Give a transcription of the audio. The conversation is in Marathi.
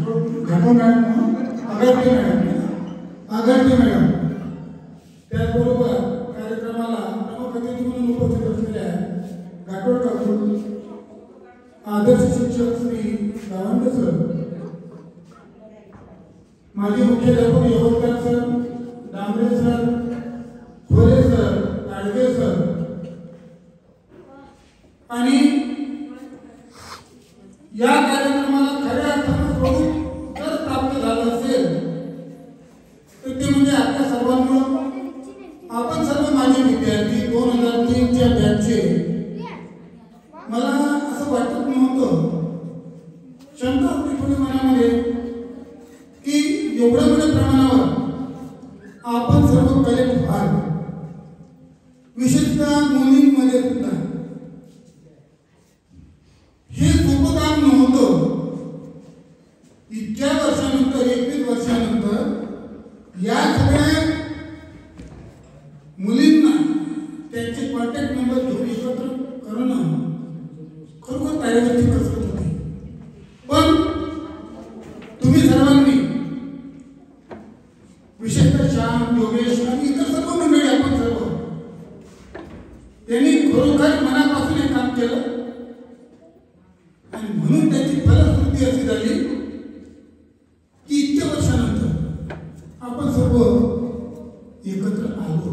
घाटो मॅडम, आगरते मॅडम, त्याचबरोबर कार्यक्रमाला प्रमुख अतिथी म्हणून उपस्थित असलेल्या घाटोळ काकू, आदर्श शिक्षक श्री गावंडे सर, माजी मुख्याध्यापक यवतकर सर, डांबरे सर, खोले सर, गाडगे सर आणि या कार्यक्रमाला खऱ्या अर्थानं स्वरूप जर प्राप्त झालं असेल तर ते म्हणजे आपल्या सर्वांमुळे आपण सर्व माजी विद्यार्थी 2003 च्या बॅचचे मला असं वाटत नव्हतं, शंका होती थोडी मनामध्ये की एवढ्या मोठ्या प्रमाणावर आपण सर्व कलेक्ट व्हाल, विशेषतः मुलींमध्ये सुद्धा हे सोपं काम नव्हतं. इतक्या वर्षानंतर 21 वर्षानंतर या सगळ्या मुलींना त्यांचे कॉन्टॅक्ट नंबर घेऊन एकत्र करणं खरोखर तारेवरची कसरत होती. पण तुम्ही सर्वांनी, विशेषतः श्याम, योगेश आणि इतर सर्व मंडळी, आपण सर्व त्यांनी खरोखर मनापासून हे काम केलं आणि म्हणून त्याची फलश्रुती अशी झाली की इतक्या वर्षानंतर आपण सर्व एकत्र आलो.